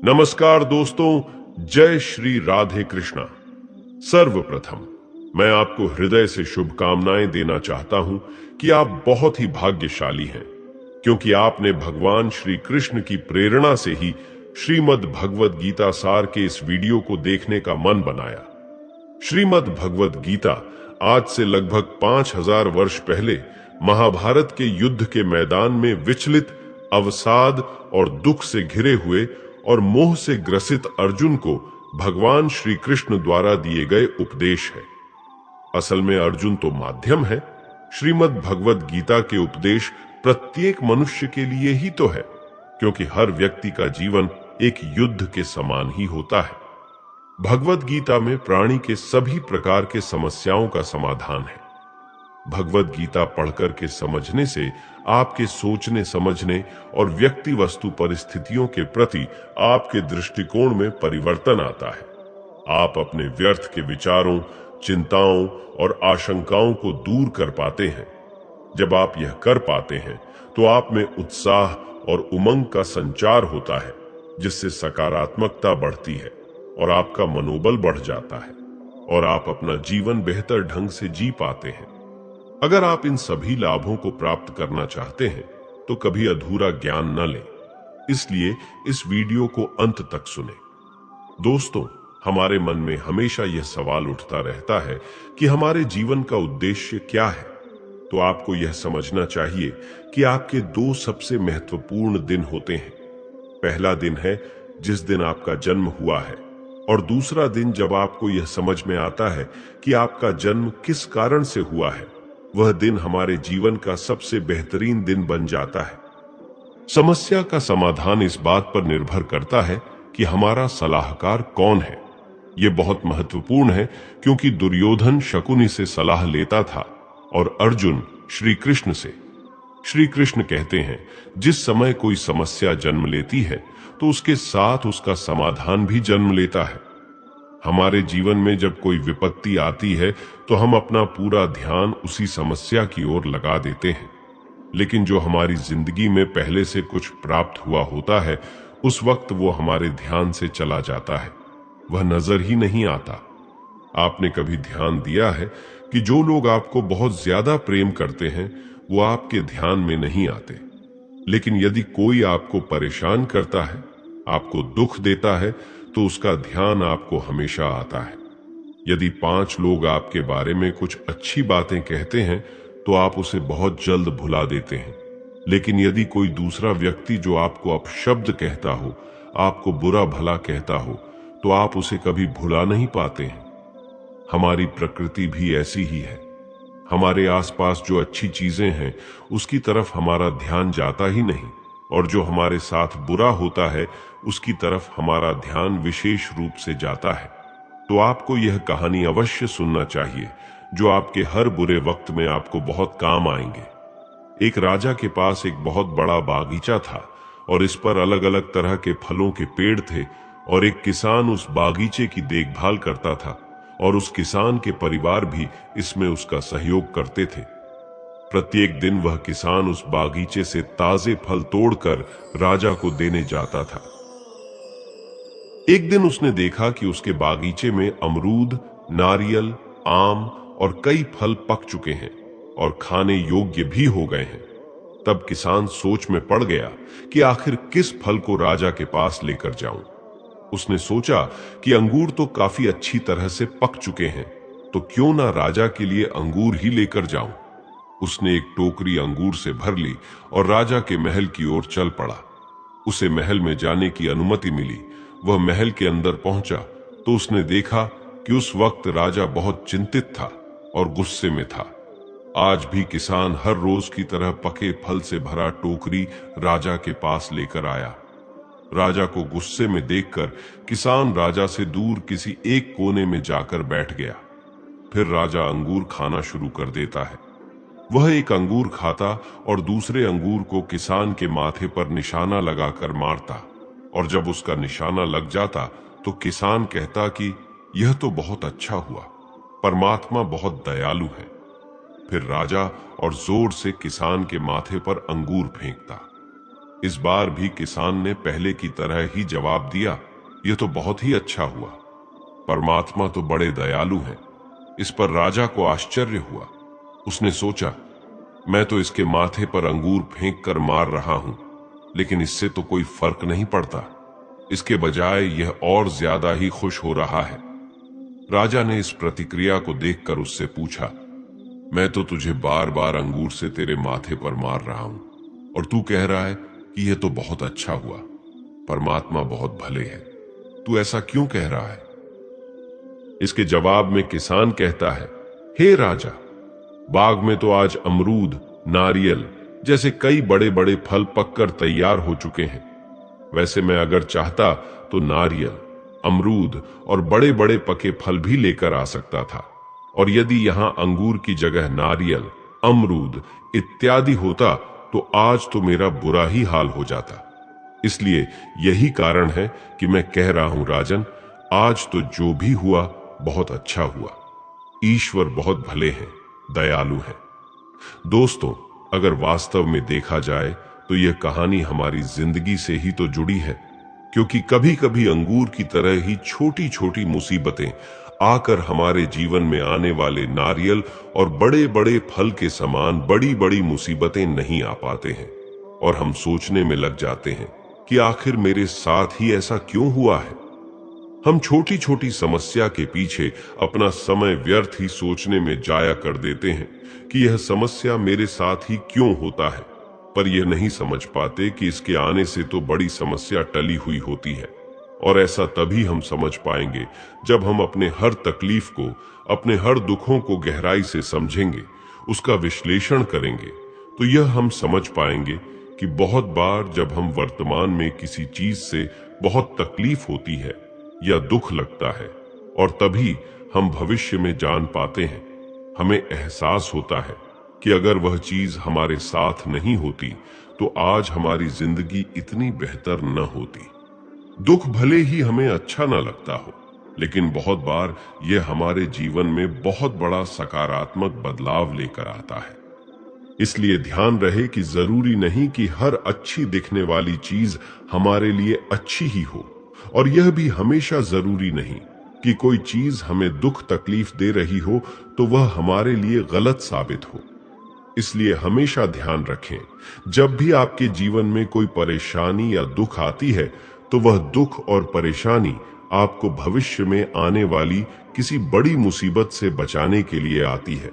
नमस्कार दोस्तों, जय श्री राधे कृष्णा। सर्वप्रथम मैं आपको हृदय से शुभकामनाएं देना चाहता हूं कि आप बहुत ही भाग्यशाली हैं, क्योंकि आपने भगवान श्री कृष्ण की प्रेरणा से ही श्रीमद् भगवद गीता सार के इस वीडियो को देखने का मन बनाया। श्रीमद् भगवद गीता आज से लगभग 5000 वर्ष पहले महाभारत के युद्ध के मैदान में विचलित, अवसाद और दुख से घिरे हुए और मोह से ग्रसित अर्जुन को भगवान श्री कृष्ण द्वारा दिए गए उपदेश है। असल में अर्जुन तो माध्यम है। श्रीमद् भगवद गीता के उपदेश प्रत्येक मनुष्य के लिए ही तो है, क्योंकि हर व्यक्ति का जीवन एक युद्ध के समान ही होता है। भगवद गीता में प्राणी के सभी प्रकार के समस्याओं का समाधान है। भगवद गीता पढ़कर के समझने से आपके सोचने समझने और व्यक्ति वस्तु परिस्थितियों के प्रति आपके दृष्टिकोण में परिवर्तन आता है। आप अपने व्यर्थ के विचारों, चिंताओं और आशंकाओं को दूर कर पाते हैं। जब आप यह कर पाते हैं तो आप में उत्साह और उमंग का संचार होता है, जिससे सकारात्मकता बढ़ती है और आपका मनोबल बढ़ जाता है और आप अपना जीवन बेहतर ढंग से जी पाते हैं। अगर आप इन सभी लाभों को प्राप्त करना चाहते हैं तो कभी अधूरा ज्ञान न लें, इसलिए इस वीडियो को अंत तक सुने। दोस्तों, हमारे मन में हमेशा यह सवाल उठता रहता है कि हमारे जीवन का उद्देश्य क्या है। तो आपको यह समझना चाहिए कि आपके दो सबसे महत्वपूर्ण दिन होते हैं। पहला दिन है जिस दिन आपका जन्म हुआ है, और दूसरा दिन जब आपको यह समझ में आता है कि आपका जन्म किस कारण से हुआ है। वह दिन हमारे जीवन का सबसे बेहतरीन दिन बन जाता है। समस्या का समाधान इस बात पर निर्भर करता है कि हमारा सलाहकार कौन है। यह बहुत महत्वपूर्ण है, क्योंकि दुर्योधन शकुनी से सलाह लेता था और अर्जुन श्री कृष्ण से। श्री कृष्ण कहते हैं, जिस समय कोई समस्या जन्म लेती है तो उसके साथ उसका समाधान भी जन्म लेता है। हमारे जीवन में जब कोई विपत्ति आती है तो हम अपना पूरा ध्यान उसी समस्या की ओर लगा देते हैं, लेकिन जो हमारी जिंदगी में पहले से कुछ प्राप्त हुआ होता है, उस वक्त वो हमारे ध्यान से चला जाता है, वह नजर ही नहीं आता। आपने कभी ध्यान दिया है कि जो लोग आपको बहुत ज्यादा प्रेम करते हैं वो आपके ध्यान में नहीं आते, लेकिन यदि कोई आपको परेशान करता है, आपको दुख देता है, तो उसका ध्यान आपको हमेशा आता है। यदि 5 लोग आपके बारे में कुछ अच्छी बातें कहते हैं तो आप उसे बहुत जल्द भुला देते हैं, लेकिन यदि कोई दूसरा व्यक्ति जो आपको अपशब्द कहता हो, आपको बुरा भला कहता हो, तो आप उसे कभी भुला नहीं पाते हैं। हमारी प्रकृति भी ऐसी ही है। हमारे आसपास जो अच्छी चीजें हैं उसकी तरफ हमारा ध्यान जाता ही नहीं, और जो हमारे साथ बुरा होता है उसकी तरफ हमारा ध्यान विशेष रूप से जाता है। तो आपको यह कहानी अवश्य सुनना चाहिए, जो आपके हर बुरे वक्त में आपको बहुत काम आएंगे। एक राजा के पास एक बहुत बड़ा बागीचा था और इस पर अलग अलग तरह के फलों के पेड़ थे, और एक किसान उस बागीचे की देखभाल करता था, और उस किसान के परिवार भी इसमें उसका सहयोग करते थे। प्रत्येक दिन वह किसान उस बागीचे से ताजे फल तोड़कर राजा को देने जाता था। एक दिन उसने देखा कि उसके बागीचे में अमरूद, नारियल, आम और कई फल पक चुके हैं और खाने योग्य भी हो गए हैं। तब किसान सोच में पड़ गया कि आखिर किस फल को राजा के पास लेकर जाऊं। उसने सोचा कि अंगूर तो काफी अच्छी तरह से पक चुके हैं, तो क्यों ना राजा के लिए अंगूर ही लेकर जाऊं। उसने एक टोकरी अंगूर से भर ली और राजा के महल की ओर चल पड़ा। उसे महल में जाने की अनुमति मिली। वह महल के अंदर पहुंचा तो उसने देखा कि उस वक्त राजा बहुत चिंतित था और गुस्से में था। आज भी किसान हर रोज की तरह पके फल से भरा टोकरी राजा के पास लेकर आया। राजा को गुस्से में देखकर किसान राजा से दूर किसी एक कोने में जाकर बैठ गया। फिर राजा अंगूर खाना शुरू कर देता है। वह एक अंगूर खाता और दूसरे अंगूर को किसान के माथे पर निशाना लगाकर मारता, और जब उसका निशाना लग जाता तो किसान कहता कि यह तो बहुत अच्छा हुआ, परमात्मा बहुत दयालु है। फिर राजा और जोर से किसान के माथे पर अंगूर फेंकता। इस बार भी किसान ने पहले की तरह ही जवाब दिया, यह तो बहुत ही अच्छा हुआ। परमात्मा तो बड़े दयालु हैं। इस पर राजा को आश्चर्य हुआ। उसने सोचा, मैं तो इसके माथे पर अंगूर फेंक कर मार रहा हूं, लेकिन इससे तो कोई फर्क नहीं पड़ता। इसके बजाय यह और ज्यादा ही खुश हो रहा है। राजा ने इस प्रतिक्रिया को देखकर उससे पूछा, मैं तो तुझे बार बार अंगूर से तेरे माथे पर मार रहा हूं और तू कह रहा है कि यह तो बहुत अच्छा हुआ। परमात्मा बहुत भले हैं, तू ऐसा क्यों कह रहा है? इसके जवाब में किसान कहता है, हे राजा, बाग में तो आज अमरूद, नारियल जैसे कई बड़े बड़े फल पककर तैयार हो चुके हैं। वैसे मैं अगर चाहता तो नारियल, अमरूद और बड़े बड़े पके फल भी लेकर आ सकता था, और यदि यहां अंगूर की जगह नारियल, अमरूद इत्यादि होता तो आज तो मेरा बुरा ही हाल हो जाता। इसलिए यही कारण है कि मैं कह रहा हूं राजन, आज तो जो भी हुआ बहुत अच्छा हुआ। ईश्वर बहुत भले हैं, दयालु हैं। दोस्तों, अगर वास्तव में देखा जाए तो यह कहानी हमारी जिंदगी से ही तो जुड़ी है, क्योंकि कभी कभी अंगूर की तरह ही छोटी छोटी मुसीबतें आकर हमारे जीवन में आने वाले नारियल और बड़े बड़े फल के समान बड़ी बड़ी मुसीबतें नहीं आ पाते हैं, और हम सोचने में लग जाते हैं कि आखिर मेरे साथ ही ऐसा क्यों हुआ है। हम छोटी छोटी समस्या के पीछे अपना समय व्यर्थ ही सोचने में जाया कर देते हैं कि यह समस्या मेरे साथ ही क्यों होता है, पर यह नहीं समझ पाते कि इसके आने से तो बड़ी समस्या टली हुई होती है। और ऐसा तभी हम समझ पाएंगे जब हम अपने हर तकलीफ को, अपने हर दुखों को गहराई से समझेंगे, उसका विश्लेषण करेंगे, तो यह हम समझ पाएंगे कि बहुत बार जब हम वर्तमान में किसी चीज से बहुत तकलीफ होती है या दुख लगता है, और तभी हम भविष्य में जान पाते हैं, हमें एहसास होता है कि अगर वह चीज हमारे साथ नहीं होती तो आज हमारी जिंदगी इतनी बेहतर न होती। दुख भले ही हमें अच्छा न लगता हो, लेकिन बहुत बार यह हमारे जीवन में बहुत बड़ा सकारात्मक बदलाव लेकर आता है। इसलिए ध्यान रहे कि जरूरी नहीं कि हर अच्छी दिखने वाली चीज हमारे लिए अच्छी ही हो, और यह भी हमेशा जरूरी नहीं कि कोई चीज हमें दुख तकलीफ दे रही हो तो वह हमारे लिए गलत साबित हो। इसलिए हमेशा ध्यान रखें, जब भी आपके जीवन में कोई परेशानी या दुख आती है तो वह दुख और परेशानी आपको भविष्य में आने वाली किसी बड़ी मुसीबत से बचाने के लिए आती है।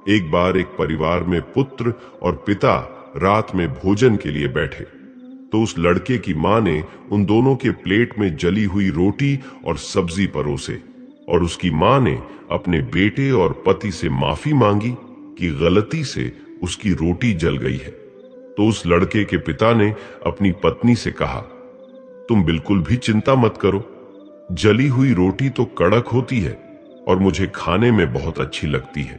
एक बार एक परिवार में पुत्र और पिता रात में भोजन के लिए बैठे, तो उस लड़के की मां ने उन दोनों के प्लेट में जली हुई रोटी और सब्जी परोसे, और उसकी मां ने अपने बेटे और पति से माफी मांगी कि गलती से उसकी रोटी जल गई है। तो उस लड़के के पिता ने अपनी पत्नी से कहा, तुम बिल्कुल भी चिंता मत करो, जली हुई रोटी तो कड़क होती है और मुझे खाने में बहुत अच्छी लगती है।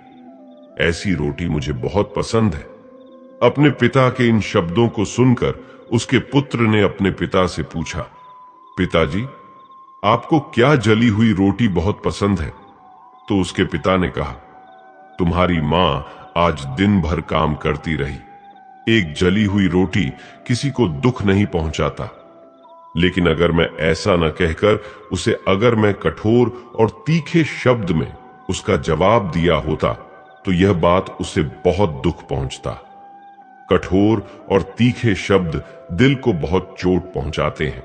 ऐसी रोटी मुझे बहुत पसंद है। अपने पिता के इन शब्दों को सुनकर उसके पुत्र ने अपने पिता से पूछा, पिताजी, आपको क्या जली हुई रोटी बहुत पसंद है? तो उसके पिता ने कहा, तुम्हारी मां आज दिन भर काम करती रही, एक जली हुई रोटी किसी को दुख नहीं पहुंचाता। लेकिन अगर मैं ऐसा न कहकर उसे अगर मैं कठोर और तीखे शब्द में उसका जवाब दिया होता तो यह बात उसे बहुत दुख पहुंचता। कठोर और तीखे शब्द दिल को बहुत चोट पहुंचाते हैं।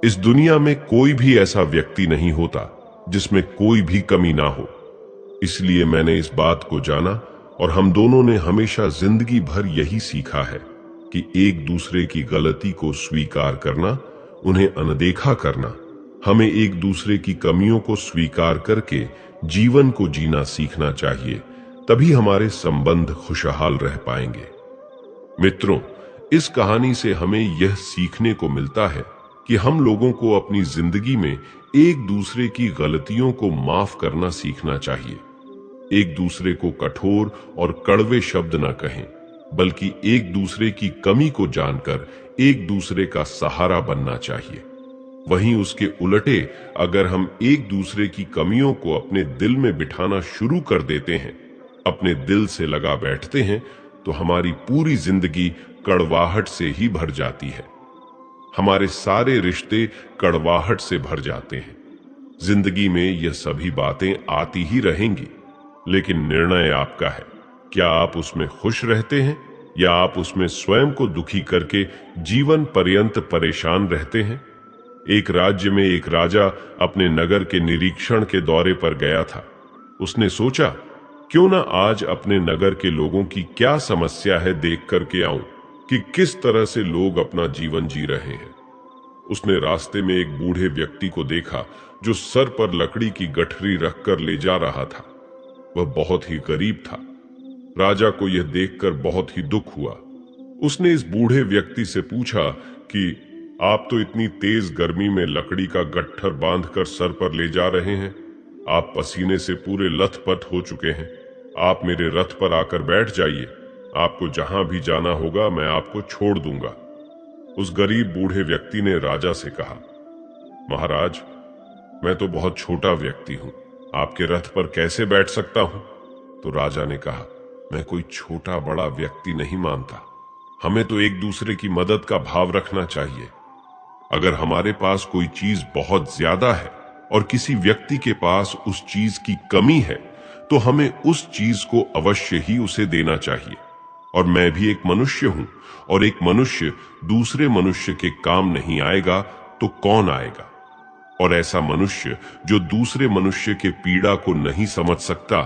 इस दुनिया में कोई भी ऐसा व्यक्ति नहीं होता जिसमें कोई भी कमी ना हो। इसलिए मैंने इस बात को जाना, और हम दोनों ने हमेशा जिंदगी भर यही सीखा है कि एक दूसरे की गलती को स्वीकार करना, उन्हें अनदेखा करना, हमें एक दूसरे की कमियों को स्वीकार करके जीवन को जीना सीखना चाहिए। तभी हमारे संबंध खुशहाल रह पाएंगे। मित्रों, इस कहानी से हमें यह सीखने को मिलता है कि हम लोगों को अपनी जिंदगी में एक दूसरे की गलतियों को माफ करना सीखना चाहिए। एक दूसरे को कठोर और कड़वे शब्द न कहें, बल्कि एक दूसरे की कमी को जानकर एक दूसरे का सहारा बनना चाहिए। वहीं उसके उलटे अगर हम एक दूसरे की कमियों को अपने दिल में बिठाना शुरू कर देते हैं, अपने दिल से लगा बैठते हैं, तो हमारी पूरी जिंदगी कड़वाहट से ही भर जाती है। हमारे सारे रिश्ते कड़वाहट से भर जाते हैं। जिंदगी में यह सभी बातें आती ही रहेंगी, लेकिन निर्णय आपका है। क्या आप उसमें खुश रहते हैं या आप उसमें स्वयं को दुखी करके जीवन पर्यंत परेशान रहते हैं? एक राज्य में एक राजा अपने नगर के निरीक्षण के दौरे पर गया था। उसने सोचा, क्यों ना आज अपने नगर के लोगों की क्या समस्या है देख करके आऊं कि किस तरह से लोग अपना जीवन जी रहे हैं। उसने रास्ते में एक बूढ़े व्यक्ति को देखा जो सर पर लकड़ी की गठरी रखकर ले जा रहा था। वह बहुत ही गरीब था। राजा को यह देखकर बहुत ही दुख हुआ। उसने इस बूढ़े व्यक्ति से पूछा कि आप तो इतनी तेज गर्मी में लकड़ी का गट्ठर बांधकर सर पर ले जा रहे हैं। आप पसीने से पूरे लथपथ हो चुके हैं। आप मेरे रथ पर आकर बैठ जाइए। आपको जहां भी जाना होगा मैं आपको छोड़ दूंगा। उस गरीब बूढ़े व्यक्ति ने राजा से कहा, महाराज, मैं तो बहुत छोटा व्यक्ति हूं, आपके रथ पर कैसे बैठ सकता हूं? तो राजा ने कहा, मैं कोई छोटा बड़ा व्यक्ति नहीं मानता। हमें तो एक दूसरे की मदद का भाव रखना चाहिए। अगर हमारे पास कोई चीज बहुत ज्यादा है और किसी व्यक्ति के पास उस चीज की कमी है, तो हमें उस चीज को अवश्य ही उसे देना चाहिए। और मैं भी एक मनुष्य हूं, और एक मनुष्य दूसरे मनुष्य के काम नहीं आएगा तो कौन आएगा? और ऐसा मनुष्य जो दूसरे मनुष्य के पीड़ा को नहीं समझ सकता,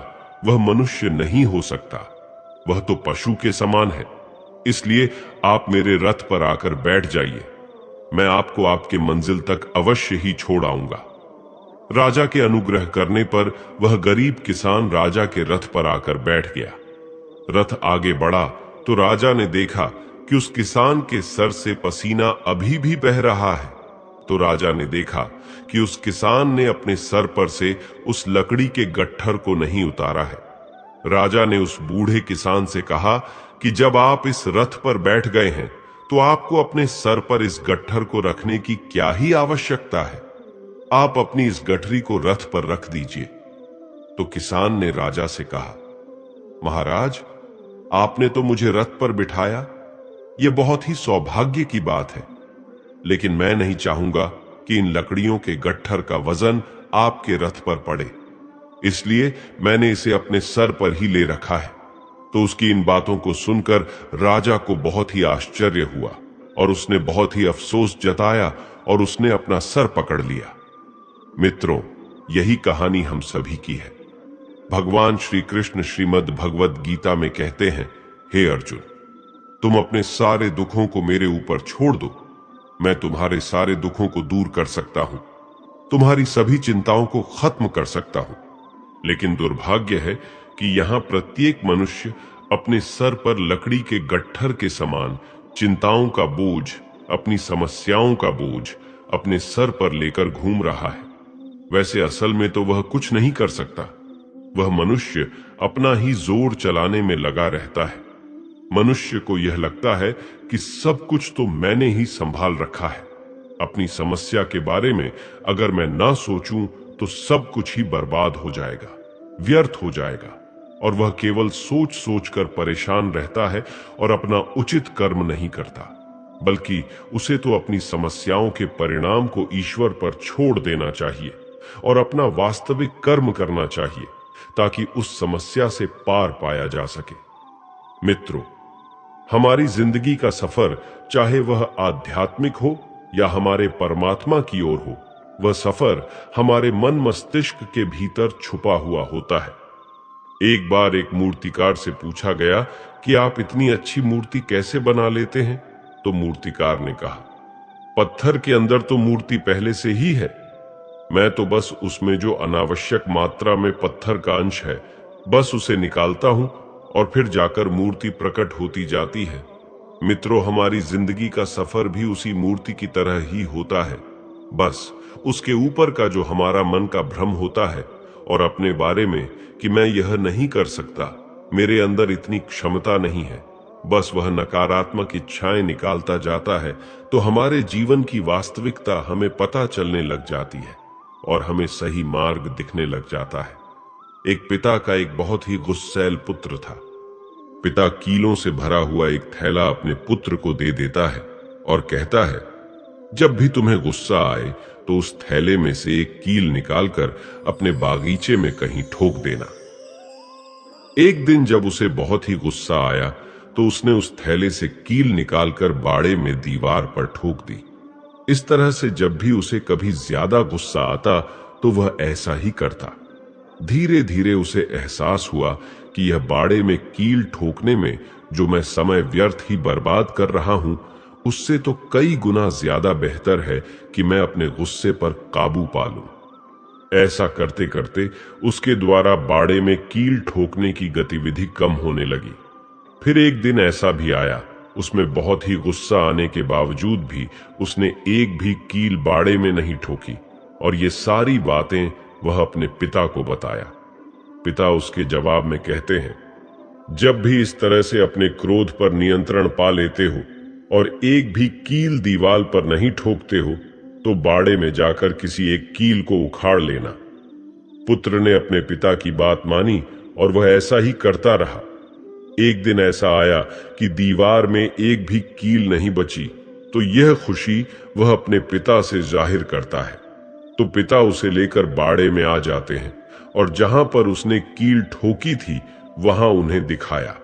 वह मनुष्य नहीं हो सकता। वह तो पशु के समान है। इसलिए आप मेरे रथ पर आकर बैठ जाइए। मैं आपको आपके मंजिल तक अवश्य ही छोड़ आऊंगा। राजा के अनुग्रह करने पर वह गरीब किसान राजा के रथ पर आकर बैठ गया। रथ आगे बढ़ा तो राजा ने देखा कि उस किसान के सर से पसीना अभी भी बह रहा है। तो राजा ने देखा कि उस किसान ने अपने सर पर से उस लकड़ी के गट्ठर को नहीं उतारा है। राजा ने उस बूढ़े किसान से कहा कि जब आप इस रथ पर बैठ गए हैं तो आपको अपने सर पर इस गट्ठर को रखने की क्या ही आवश्यकता है? आप अपनी इस गठरी को रथ पर रख दीजिए। तो किसान ने राजा से कहा, महाराज, आपने तो मुझे रथ पर बिठाया, यह बहुत ही सौभाग्य की बात है, लेकिन मैं नहीं चाहूंगा कि इन लकड़ियों के गट्ठर का वजन आपके रथ पर पड़े, इसलिए मैंने इसे अपने सर पर ही ले रखा है। तो उसकी इन बातों को सुनकर राजा को बहुत ही आश्चर्य हुआ और उसने बहुत ही अफसोस जताया और उसने अपना सर पकड़ लिया। मित्रों, यही कहानी हम सभी की है। भगवान श्री कृष्ण श्रीमद् भगवद गीता में कहते हैं, हे अर्जुन, तुम अपने सारे दुखों को मेरे ऊपर छोड़ दो, मैं तुम्हारे सारे दुखों को दूर कर सकता हूं, तुम्हारी सभी चिंताओं को खत्म कर सकता हूं। लेकिन दुर्भाग्य है कि यहां प्रत्येक मनुष्य अपने सर पर लकड़ी के गट्ठर के समान चिंताओं का बोझ, अपनी समस्याओं का बोझ अपने सर पर लेकर घूम रहा है। वैसे असल में तो वह कुछ नहीं कर सकता। वह मनुष्य अपना ही जोर चलाने में लगा रहता है। मनुष्य को यह लगता है कि सब कुछ तो मैंने ही संभाल रखा है। अपनी समस्या के बारे में अगर मैं ना सोचूं तो सब कुछ ही बर्बाद हो जाएगा, व्यर्थ हो जाएगा, और वह केवल सोच सोच कर परेशान रहता है और अपना उचित कर्म नहीं करता, बल्कि उसे तो अपनी समस्याओं के परिणाम को ईश्वर पर छोड़ देना चाहिए और अपना वास्तविक कर्म करना चाहिए, ताकि उस समस्या से पार पाया जा सके। मित्रों, हमारी जिंदगी का सफर, चाहे वह आध्यात्मिक हो या हमारे परमात्मा की ओर हो, वह सफर हमारे मन मस्तिष्क के भीतर छुपा हुआ होता है। एक बार एक मूर्तिकार से पूछा गया कि आप इतनी अच्छी मूर्ति कैसे बना लेते हैं? तो मूर्तिकार ने कहा, पत्थर के अंदर तो मूर्ति पहले से ही है, मैं तो बस उसमें जो अनावश्यक मात्रा में पत्थर का अंश है, बस उसे निकालता हूं और फिर जाकर मूर्ति प्रकट होती जाती है। मित्रों, हमारी जिंदगी का सफर भी उसी मूर्ति की तरह ही होता है। बस उसके ऊपर का जो हमारा मन का भ्रम होता है और अपने बारे में कि मैं यह नहीं कर सकता, मेरे अंदर इतनी क्षमता नहीं है, बस वह नकारात्मक इच्छाएं निकालता जाता है, तो हमारे जीवन की वास्तविकता हमें पता चलने लग जाती है और हमें सही मार्ग दिखने लग जाता है। एक पिता का एक बहुत ही गुस्सैल पुत्र था। पिता कीलों से भरा हुआ एक थैला अपने पुत्र को दे देता है और कहता है, जब भी तुम्हें गुस्सा आए तो उस थैले में से एक कील निकालकर अपने बागीचे में कहीं ठोक देना। एक दिन जब उसे बहुत ही गुस्सा आया तो उसने उस थैले से कील निकालकर बाड़े में दीवार पर ठोक दी। इस तरह से जब भी उसे कभी ज्यादा गुस्सा आता तो वह ऐसा ही करता। धीरे धीरे उसे एहसास हुआ कि यह बाड़े में कील ठोकने में जो मैं समय व्यर्थ ही बर्बाद कर रहा हूं, उससे तो कई गुना ज्यादा बेहतर है कि मैं अपने गुस्से पर काबू पा लूं। ऐसा करते करते उसके द्वारा बाड़े में कील ठोकने की गतिविधि कम होने लगी। फिर एक दिन ऐसा भी आया, उसमें बहुत ही गुस्सा आने के बावजूद भी उसने एक भी कील बाड़े में नहीं ठोकी और ये सारी बातें वह अपने पिता को बताया। पिता उसके जवाब में कहते हैं, जब भी इस तरह से अपने क्रोध पर नियंत्रण पा लेते हो और एक भी कील दीवार पर नहीं ठोकते हो तो बाड़े में जाकर किसी एक कील को उखाड़ लेना। पुत्र ने अपने पिता की बात मानी और वह ऐसा ही करता रहा। एक दिन ऐसा आया कि दीवार में एक भी कील नहीं बची, तो यह खुशी वह अपने पिता से जाहिर करता है। तो पिता उसे लेकर बाड़े में आ जाते हैं और जहां पर उसने कील ठोकी थी वहां उन्हें दिखाया।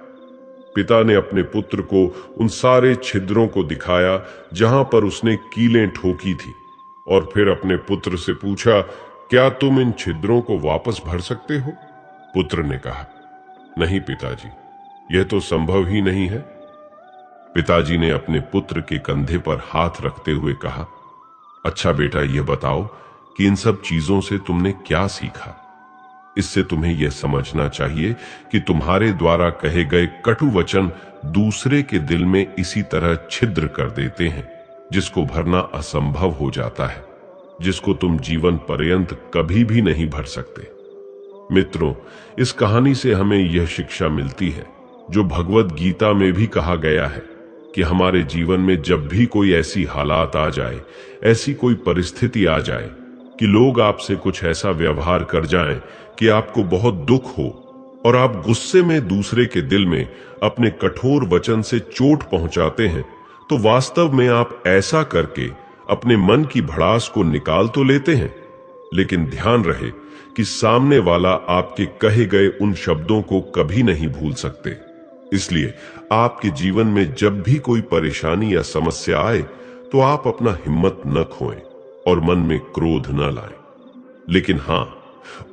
पिता ने अपने पुत्र को उन सारे छिद्रों को दिखाया जहां पर उसने कीलें ठोकी थी और फिर अपने पुत्र से पूछा, क्या तुम इन छिद्रों को वापस भर सकते हो? पुत्र ने कहा, नहीं पिताजी, यह तो संभव ही नहीं है। पिताजी ने अपने पुत्र के कंधे पर हाथ रखते हुए कहा, अच्छा बेटा, यह बताओ कि इन सब चीजों से तुमने क्या सीखा? इससे तुम्हें यह समझना चाहिए कि तुम्हारे द्वारा कहे गए कटु वचन दूसरे के दिल में इसी तरह छिद्र कर देते हैं जिसको भरना असंभव हो जाता है, जिसको तुम जीवन पर्यंत कभी भी नहीं भर सकते। मित्रों, इस कहानी से हमें यह शिक्षा मिलती है जो भगवत गीता में भी कहा गया है कि हमारे जीवन में जब भी कोई ऐसी हालात आ जाए, ऐसी कोई परिस्थिति आ जाए कि लोग आपसे कुछ ऐसा व्यवहार कर जाएं कि आपको बहुत दुख हो और आप गुस्से में दूसरे के दिल में अपने कठोर वचन से चोट पहुंचाते हैं, तो वास्तव में आप ऐसा करके अपने मन की भड़ास को निकाल तो लेते हैं, लेकिन ध्यान रहे कि सामने वाला आपके कहे गए उन शब्दों को कभी नहीं भूल सकते। इसलिए आपके जीवन में जब भी कोई परेशानी या समस्या आए तो आप अपना हिम्मत न खोएं और मन में क्रोध न लाएं, लेकिन हां,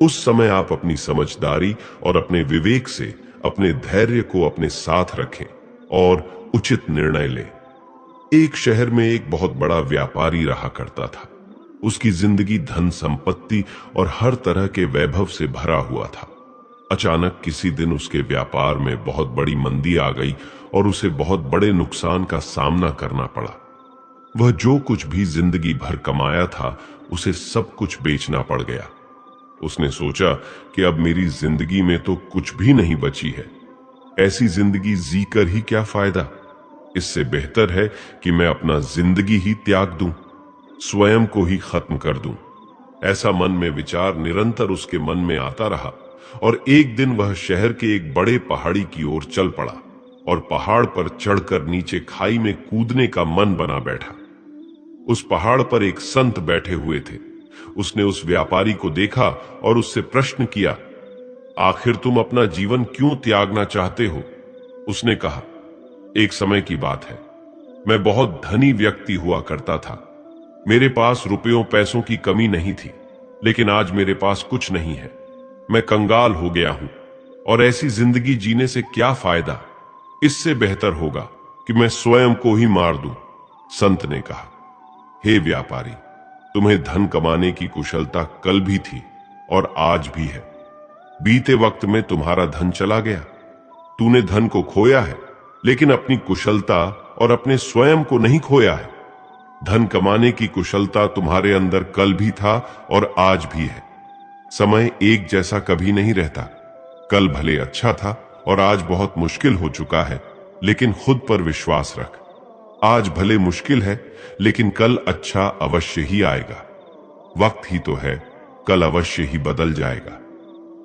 उस समय आप अपनी समझदारी और अपने विवेक से अपने धैर्य को अपने साथ रखें और उचित निर्णय लें। एक शहर में एक बहुत बड़ा व्यापारी रहा करता था। उसकी जिंदगी धन संपत्ति और हर तरह के वैभव से भरा हुआ था। अचानक किसी दिन उसके व्यापार में बहुत बड़ी मंदी आ गई और उसे बहुत बड़े नुकसान का सामना करना पड़ा। वह जो कुछ भी जिंदगी भर कमाया था उसे सब कुछ बेचना पड़ गया। उसने सोचा कि अब मेरी जिंदगी में तो कुछ भी नहीं बची है, ऐसी जिंदगी जीकर ही क्या फायदा। इससे बेहतर है कि मैं अपना जिंदगी ही त्याग दूं, स्वयं को ही खत्म कर दूं। ऐसा मन में विचार निरंतर उसके मन में आता रहा और एक दिन वह शहर के एक बड़े पहाड़ी की ओर चल पड़ा और पहाड़ पर चढ़कर नीचे खाई में कूदने का मन बना बैठा। उस पहाड़ पर एक संत बैठे हुए थे। उसने उस व्यापारी को देखा और उससे प्रश्न किया, आखिर तुम अपना जीवन क्यों त्यागना चाहते हो? उसने कहा, एक समय की बात है, मैं बहुत धनी व्यक्ति हुआ करता था। मेरे पास रुपयों पैसों की कमी नहीं थी, लेकिन आज मेरे पास कुछ नहीं है। मैं कंगाल हो गया हूं और ऐसी जिंदगी जीने से क्या फायदा। इससे बेहतर होगा कि मैं स्वयं को ही मार दूं। संत ने कहा, हे व्यापारी, तुम्हें धन कमाने की कुशलता कल भी थी और आज भी है। बीते वक्त में तुम्हारा धन चला गया। तूने धन को खोया है, लेकिन अपनी कुशलता और अपने स्वयं को नहीं खोया है। धन कमाने की कुशलता तुम्हारे अंदर कल भी था और आज भी है। समय एक जैसा कभी नहीं रहता। कल भले अच्छा था और आज बहुत मुश्किल हो चुका है, लेकिन खुद पर विश्वास रख। आज भले मुश्किल है, लेकिन कल अच्छा अवश्य ही आएगा। वक्त ही तो है, कल अवश्य ही बदल जाएगा।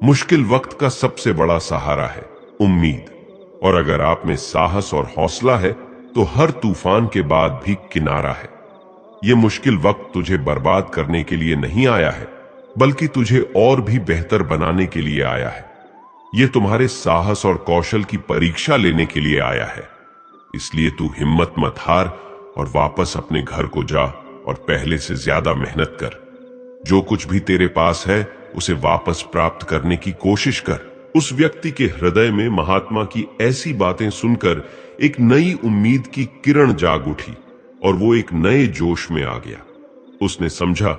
मुश्किल वक्त का सबसे बड़ा सहारा है उम्मीद। और अगर आप में साहस और हौसला है तो हर तूफान के बाद भी किनारा है। ये मुश्किल वक्त तुझे बर्बाद करने के लिए नहीं आया है, बल्कि तुझे और भी बेहतर बनाने के लिए आया है। ये तुम्हारे साहस और कौशल की परीक्षा लेने के लिए आया है। इसलिए तू हिम्मत मत हार और वापस अपने घर को जा और पहले से ज्यादा मेहनत कर। जो कुछ भी तेरे पास है उसे वापस प्राप्त करने की कोशिश कर। उस व्यक्ति के हृदय में महात्मा की ऐसी बातें सुनकर एक नई उम्मीद की किरण जाग उठी और वो एक नए जोश में आ गया। उसने समझा,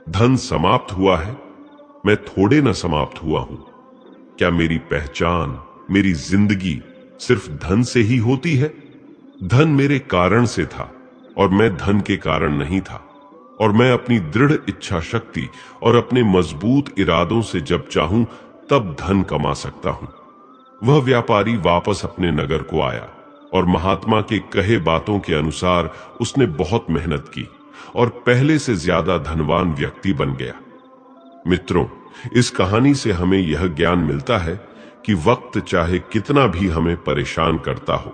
धन समाप्त हुआ है, मैं थोड़े न समाप्त हुआ हूं। क्या मेरी पहचान, मेरी जिंदगी सिर्फ धन से ही होती है? धन मेरे कारण से था और मैं धन के कारण नहीं था। और मैं अपनी दृढ़ इच्छा शक्ति और अपने मजबूत इरादों से जब चाहूं तब धन कमा सकता हूं। वह व्यापारी वापस अपने नगर को आया और महात्मा के कहे बातों के अनुसार उसने बहुत मेहनत की और पहले से ज्यादा धनवान व्यक्ति बन गया। मित्रों, इस कहानी से हमें यह ज्ञान मिलता है कि वक्त चाहे कितना भी हमें परेशान करता हो,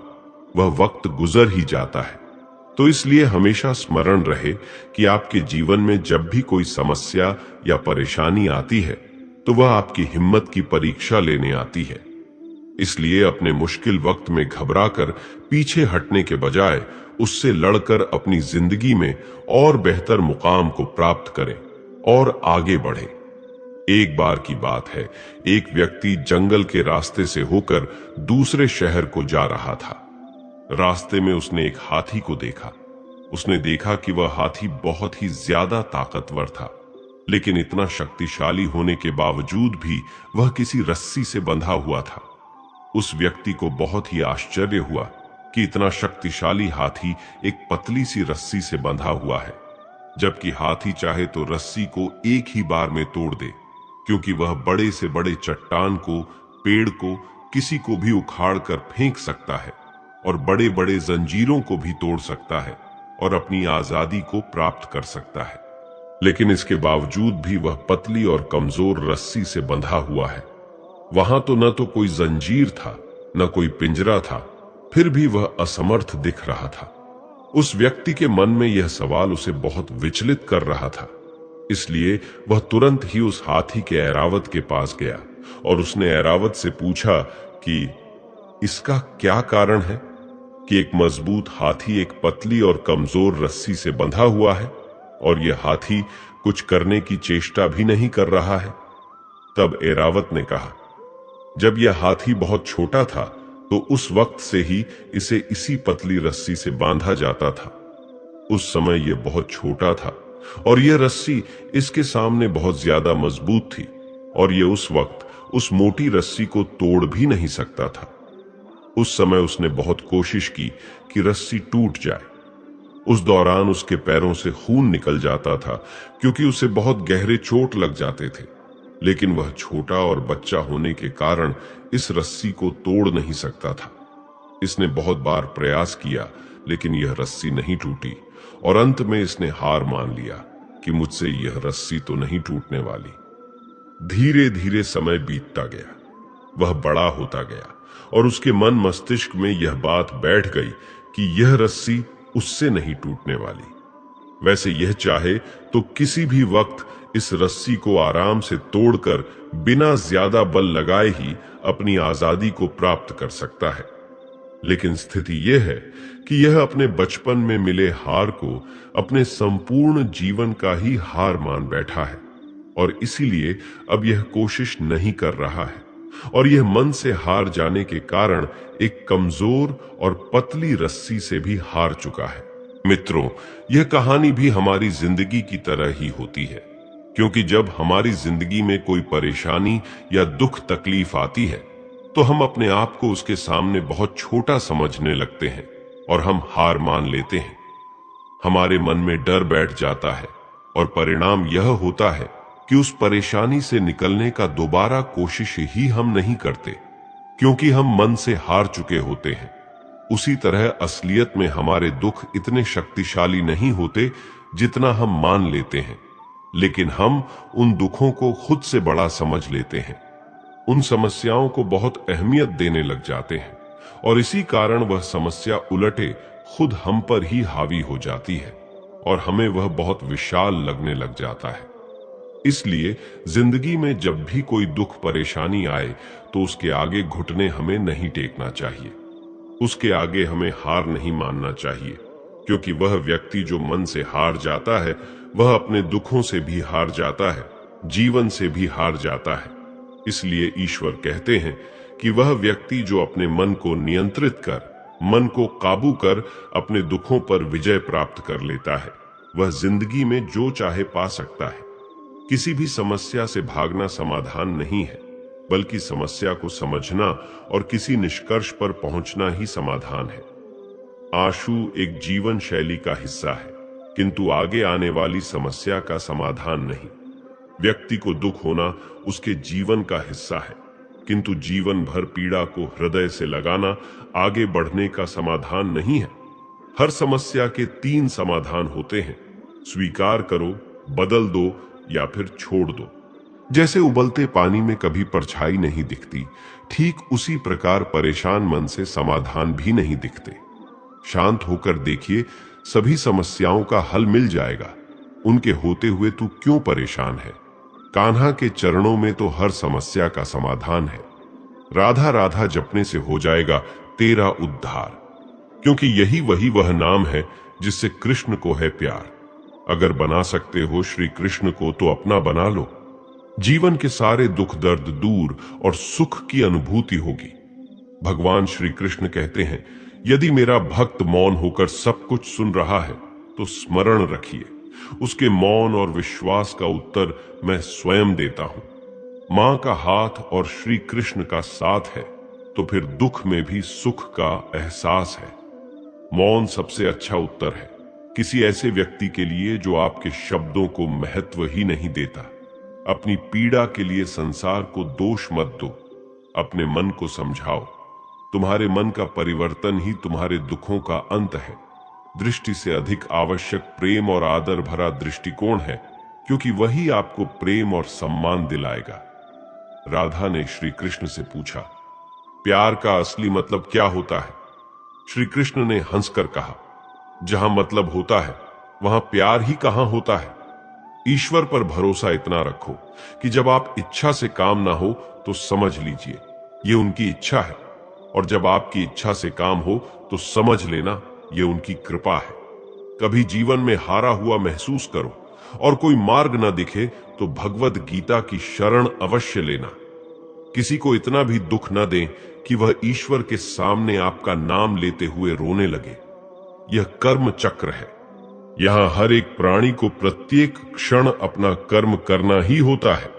वह वक्त गुजर ही जाता है। तो इसलिए हमेशा स्मरण रहे कि आपके जीवन में जब भी कोई समस्या या परेशानी आती है तो वह आपकी हिम्मत की परीक्षा लेने आती है। इसलिए अपने मुश्किल वक्त में घबराकर पीछे हटने के बजाय उससे लड़कर अपनी जिंदगी में और बेहतर मुकाम को प्राप्त करें और आगे बढ़ें। एक बार की बात है, एक व्यक्ति जंगल के रास्ते से होकर दूसरे शहर को जा रहा था। रास्ते में उसने एक हाथी को देखा। उसने देखा कि वह हाथी बहुत ही ज्यादा ताकतवर था, लेकिन इतना शक्तिशाली होने के बावजूद भी वह किसी रस्सी से बंधा हुआ था। उस व्यक्ति को बहुत ही आश्चर्य हुआ कि इतना शक्तिशाली हाथी एक पतली सी रस्सी से बंधा हुआ है, जबकि हाथी चाहे तो रस्सी को एक ही बार में तोड़ दे, क्योंकि वह बड़े से बड़े चट्टान को, पेड़ को, किसी को भी उखाड़ कर फेंक सकता है और बड़े बड़े जंजीरों को भी तोड़ सकता है और अपनी आजादी को प्राप्त कर सकता है। लेकिन इसके बावजूद भी वह पतली और कमजोर रस्सी से बंधा हुआ है। वहां तो न तो कोई जंजीर था, न कोई पिंजरा था, फिर भी वह असमर्थ दिख रहा था। उस व्यक्ति के मन में यह सवाल उसे बहुत विचलित कर रहा था। इसलिए वह तुरंत ही उस हाथी के ऐरावत के पास गया और उसने ऐरावत से पूछा कि इसका क्या कारण है कि एक मजबूत हाथी एक पतली और कमजोर रस्सी से बंधा हुआ है और यह हाथी कुछ करने की चेष्टा भी नहीं कर रहा है। तब ऐरावत ने कहा, जब यह हाथी बहुत छोटा था तो उस वक्त से ही इसे इसी पतली रस्सी से बांधा जाता था। उस समय यह बहुत छोटा था और यह रस्सी इसके सामने बहुत ज्यादा मजबूत थी और यह उस वक्त उस मोटी रस्सी को तोड़ भी नहीं सकता था। उस समय उसने बहुत कोशिश की कि रस्सी टूट जाए। उस दौरान उसके पैरों से खून निकल जाता था, क्योंकि उसे बहुत गहरे चोट लग जाते थे। लेकिन वह छोटा और बच्चा होने के कारण इस रस्सी को तोड़ नहीं सकता था। इसने बहुत बार प्रयास किया, लेकिन यह रस्सी नहीं टूटी और अंत में इसने हार मान लिया कि मुझसे यह रस्सी तो नहीं टूटने वाली। धीरे धीरे समय बीतता गया, वह बड़ा होता गया और उसके मन मस्तिष्क में यह बात बैठ गई कि यह रस्सी उससे नहीं टूटने वाली। वैसे यह चाहे तो किसी भी वक्त इस रस्सी को आराम से तोड़कर बिना ज्यादा बल लगाए ही अपनी आजादी को प्राप्त कर सकता है। लेकिन स्थिति यह है कि यह अपने बचपन में मिले हार को अपने संपूर्ण जीवन का ही हार मान बैठा है और इसीलिए अब यह कोशिश नहीं कर रहा है और यह मन से हार जाने के कारण एक कमजोर और पतली रस्सी से भी हार चुका है। मित्रों, यह कहानी भी हमारी जिंदगी की तरह ही होती है, क्योंकि जब हमारी जिंदगी में कोई परेशानी या दुख तकलीफ आती है तो हम अपने आप को उसके सामने बहुत छोटा समझने लगते हैं और हम हार मान लेते हैं। हमारे मन में डर बैठ जाता है और परिणाम यह होता है कि उस परेशानी से निकलने का दोबारा कोशिश ही हम नहीं करते, क्योंकि हम मन से हार चुके होते हैं। उसी तरह असलियत में हमारे दुख इतने शक्तिशाली नहीं होते जितना हम मान लेते हैं, लेकिन हम उन दुखों को खुद से बड़ा समझ लेते हैं। उन समस्याओं को बहुत अहमियत देने लग जाते हैं और इसी कारण वह समस्या उलटे खुद हम पर ही हावी हो जाती है और हमें वह बहुत विशाल लगने लग जाता है। इसलिए जिंदगी में जब भी कोई दुख परेशानी आए तो उसके आगे घुटने हमें नहीं टेकना चाहिए, उसके आगे हमें हार नहीं मानना चाहिए, क्योंकि वह व्यक्ति जो मन से हार जाता है वह अपने दुखों से भी हार जाता है, जीवन से भी हार जाता है। इसलिए ईश्वर कहते हैं कि वह व्यक्ति जो अपने मन को नियंत्रित कर, मन को काबू कर अपने दुखों पर विजय प्राप्त कर लेता है, वह जिंदगी में जो चाहे पा सकता है। किसी भी समस्या से भागना समाधान नहीं है, बल्कि समस्या को समझना और किसी निष्कर्ष पर पहुंचना ही समाधान है। आंसू एक जीवन शैली का हिस्सा है, किंतु आगे आने वाली समस्या का समाधान नहीं। व्यक्ति को दुख होना उसके जीवन का हिस्सा है, किंतु जीवन भर पीड़ा को हृदय से लगाना आगे बढ़ने का समाधान नहीं है। हर समस्या के 3 समाधान होते हैं: स्वीकार करो, बदल दो या फिर छोड़ दो। जैसे उबलते पानी में कभी परछाई नहीं दिखती, ठीक उसी प्रकार परेशान मन से समाधान भी नहीं दिखते। शांत होकर देखिए, सभी समस्याओं का हल मिल जाएगा। उनके होते हुए तू क्यों परेशान है? कान्हा के चरणों में तो हर समस्या का समाधान है। राधा राधा जपने से हो जाएगा तेरा उद्धार, क्योंकि यही वह नाम है जिससे कृष्ण को है प्यार। अगर बना सकते हो श्री कृष्ण को तो अपना बना लो। जीवन के सारे दुख दर्द दूर और सुख की अनुभूति होगी। भगवान श्री कृष्ण कहते हैं, यदि मेरा भक्त मौन होकर सब कुछ सुन रहा है तो स्मरण रखिए, उसके मौन और विश्वास का उत्तर मैं स्वयं देता हूं। मां का हाथ और श्री कृष्ण का साथ है तो फिर दुख में भी सुख का एहसास है। मौन सबसे अच्छा उत्तर है किसी ऐसे व्यक्ति के लिए जो आपके शब्दों को महत्व ही नहीं देता। अपनी पीड़ा के लिए संसार को दोष मत दो, अपने मन को समझाओ। तुम्हारे मन का परिवर्तन ही तुम्हारे दुखों का अंत है। दृष्टि से अधिक आवश्यक प्रेम और आदर भरा दृष्टिकोण है, क्योंकि वही आपको प्रेम और सम्मान दिलाएगा। राधा ने श्री कृष्ण से पूछा, प्यार का असली मतलब क्या होता है? श्री कृष्ण ने हंसकर कहा, जहां मतलब होता है वहां प्यार ही कहां होता है। ईश्वर पर भरोसा इतना रखो कि जब आप इच्छा से काम ना हो तो समझ लीजिए ये उनकी इच्छा है, और जब आपकी इच्छा से काम हो तो समझ लेना ये उनकी कृपा है। कभी जीवन में हारा हुआ महसूस करो और कोई मार्ग न दिखे तो भगवद गीता की शरण अवश्य लेना। किसी को इतना भी दुख न दें कि वह ईश्वर के सामने आपका नाम लेते हुए रोने लगे। यह कर्म चक्र है। यहां हर एक प्राणी को प्रत्येक क्षण अपना कर्म करना ही होता है,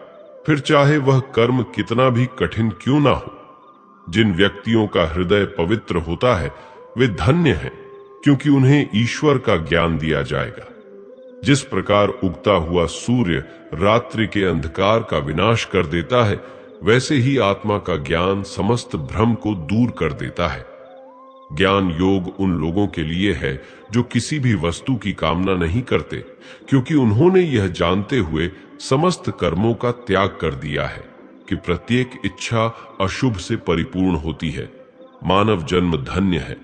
फिर चाहे वह कर्म कितना भी कठिन क्यों ना हो। जिन व्यक्तियों का हृदय पवित्र होता है वे धन्य हैं, क्योंकि उन्हें ईश्वर का ज्ञान दिया जाएगा। जिस प्रकार उगता हुआ सूर्य रात्रि के अंधकार का विनाश कर देता है, वैसे ही आत्मा का ज्ञान समस्त भ्रम को दूर कर देता है। ज्ञान योग उन लोगों के लिए है जो किसी भी वस्तु की कामना नहीं करते, क्योंकि उन्होंने यह जानते हुए समस्त कर्मों का त्याग कर दिया है कि प्रत्येक इच्छा अशुभ से परिपूर्ण होती है। मानव जन्म धन्य है।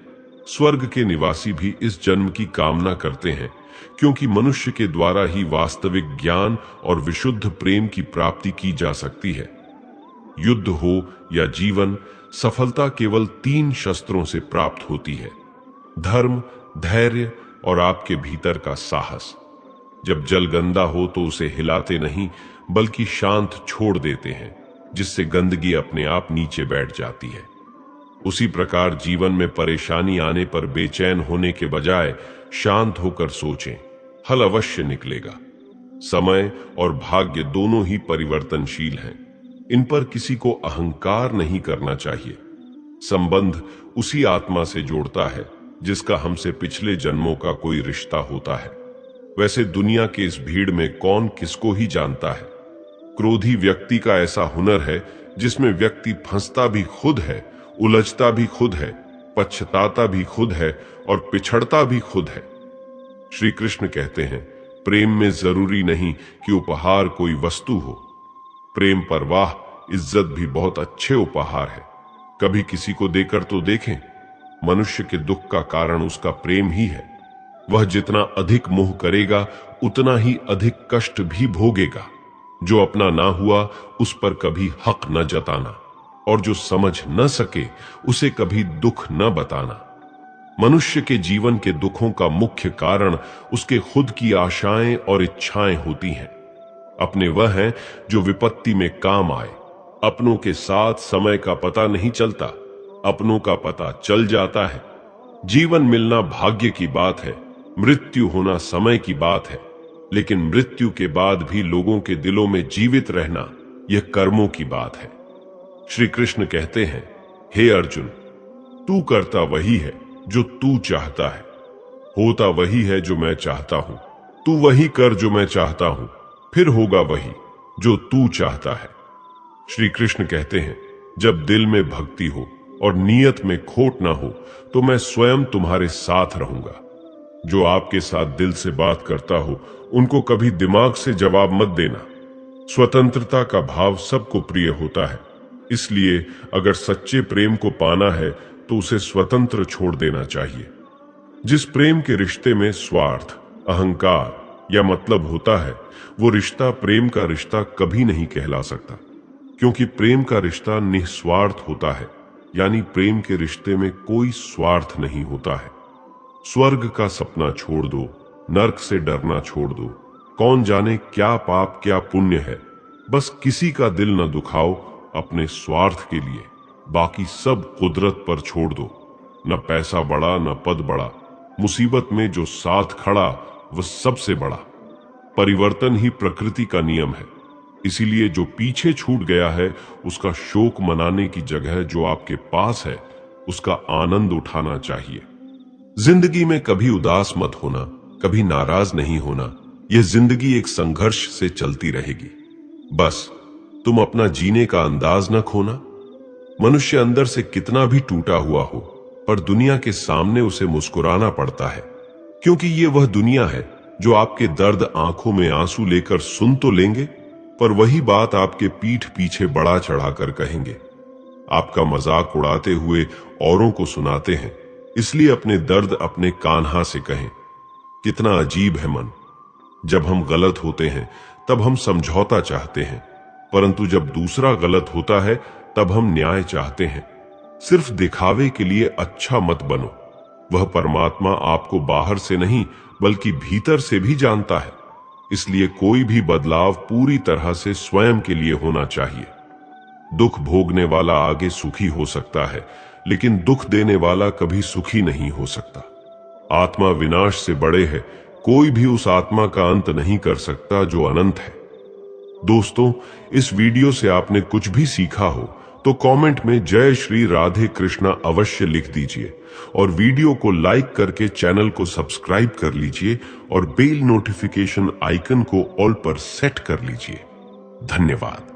स्वर्ग के निवासी भी इस जन्म की कामना करते हैं, क्योंकि मनुष्य के द्वारा ही वास्तविक ज्ञान और विशुद्ध प्रेम की प्राप्ति की जा सकती है। युद्ध हो या जीवन, सफलता केवल 3 शस्त्रों से प्राप्त होती है: धर्म, धैर्य और आपके भीतर का साहस। जब जल गंदा हो तो उसे हिलाते नहीं बल्कि शांत छोड़ देते हैं, जिससे गंदगी अपने आप नीचे बैठ जाती है। उसी प्रकार जीवन में परेशानी आने पर बेचैन होने के बजाय शांत होकर सोचें, हल अवश्य निकलेगा। समय और भाग्य दोनों ही परिवर्तनशील हैं, इन पर किसी को अहंकार नहीं करना चाहिए। संबंध उसी आत्मा से जोड़ता है जिसका हमसे पिछले जन्मों का कोई रिश्ता होता है। वैसे दुनिया के इस भीड़ में कौन किसको ही जानता है। क्रोधी व्यक्ति का ऐसा हुनर है जिसमें व्यक्ति फंसता भी खुद है, उलझता भी खुद है, पछताता भी खुद है और पिछड़ता भी खुद है। श्री कृष्ण कहते हैं, प्रेम में जरूरी नहीं कि उपहार कोई वस्तु हो। प्रेम परवाह, इज्जत भी बहुत अच्छे उपहार है। कभी किसी को देकर तो देखें। मनुष्य के दुख का कारण उसका प्रेम ही है। वह जितना अधिक मोह करेगा उतना ही अधिक कष्ट भी भोगेगा। जो अपना ना हुआ उस पर कभी हक न जताना, और जो समझ न सके उसे कभी दुख न बताना। मनुष्य के जीवन के दुखों का मुख्य कारण उसके खुद की आशाएं और इच्छाएं होती हैं। अपने वह हैं जो विपत्ति में काम आए। अपनों के साथ समय का पता नहीं चलता, अपनों का पता चल जाता है। जीवन मिलना भाग्य की बात है, मृत्यु होना समय की बात है। लेकिन मृत्यु के बाद भी लोगों के दिलों में जीवित रहना यह कर्मों की बात है। श्री कृष्ण कहते हैं, हे अर्जुन, तू करता वही है जो तू चाहता है, होता वही है जो मैं चाहता हूं। तू वही कर जो मैं चाहता हूं, फिर होगा वही जो तू चाहता है। श्री कृष्ण कहते हैं, जब दिल में भक्ति हो और नियत में खोट ना हो तो मैं स्वयं तुम्हारे साथ रहूंगा। जो आपके साथ दिल से बात करता हो उनको कभी दिमाग से जवाब मत देना। स्वतंत्रता का भाव सबको प्रिय होता है, इसलिए अगर सच्चे प्रेम को पाना है तो उसे स्वतंत्र छोड़ देना चाहिए। जिस प्रेम के रिश्ते में स्वार्थ, अहंकार या मतलब होता है, वो रिश्ता प्रेम का रिश्ता कभी नहीं कहला सकता, क्योंकि प्रेम का रिश्ता निस्वार्थ होता है। यानी प्रेम के रिश्ते में कोई स्वार्थ नहीं होता है। स्वर्ग का सपना छोड़ दो, नर्क से डरना छोड़ दो। कौन जाने क्या पाप क्या पुण्य है, बस किसी का दिल न दुखाओ अपने स्वार्थ के लिए। बाकी सब कुदरत पर छोड़ दो। न पैसा बड़ा न पद बड़ा, मुसीबत में जो साथ खड़ा वह सबसे बड़ा। परिवर्तन ही प्रकृति का नियम है, इसीलिए जो पीछे छूट गया है उसका शोक मनाने की जगह जो आपके पास है उसका आनंद उठाना चाहिए। जिंदगी में कभी उदास मत होना, कभी नाराज नहीं होना। यह जिंदगी एक संघर्ष से चलती रहेगी। बस तुम अपना जीने का अंदाज न खोना। मनुष्य अंदर से कितना भी टूटा हुआ हो, पर दुनिया के सामने उसे मुस्कुराना पड़ता है, क्योंकि ये वह दुनिया है जो आपके दर्द आंखों में आंसू लेकर सुन तो लेंगे, पर वही बात आपके पीठ पीछे बढ़ा चढ़ाकर कहेंगे। आपका मजाक उड़ाते हुए औरों को सुनाते हैं, इसलिए अपने दर्द अपने कान्हा से कहें। कितना अजीब है मन। जब हम गलत होते हैं तब हम समझौता चाहते हैं, परंतु जब दूसरा गलत होता है तब हम न्याय चाहते हैं। सिर्फ दिखावे के लिए अच्छा मत बनो। वह परमात्मा आपको बाहर से नहीं बल्कि भीतर से भी जानता है, इसलिए कोई भी बदलाव पूरी तरह से स्वयं के लिए होना चाहिए। दुख भोगने वाला आगे सुखी हो सकता है, लेकिन दुख देने वाला कभी सुखी नहीं हो सकता। आत्मा विनाश से बड़े है, कोई भी उस आत्मा का अंत नहीं कर सकता जो अनंत है। दोस्तों, इस वीडियो से आपने कुछ भी सीखा हो तो कमेंट में जय श्री राधे कृष्णा अवश्य लिख दीजिए, और वीडियो को लाइक करके चैनल को सब्सक्राइब कर लीजिए और बेल नोटिफिकेशन आइकन को ऑल पर सेट कर लीजिए। धन्यवाद।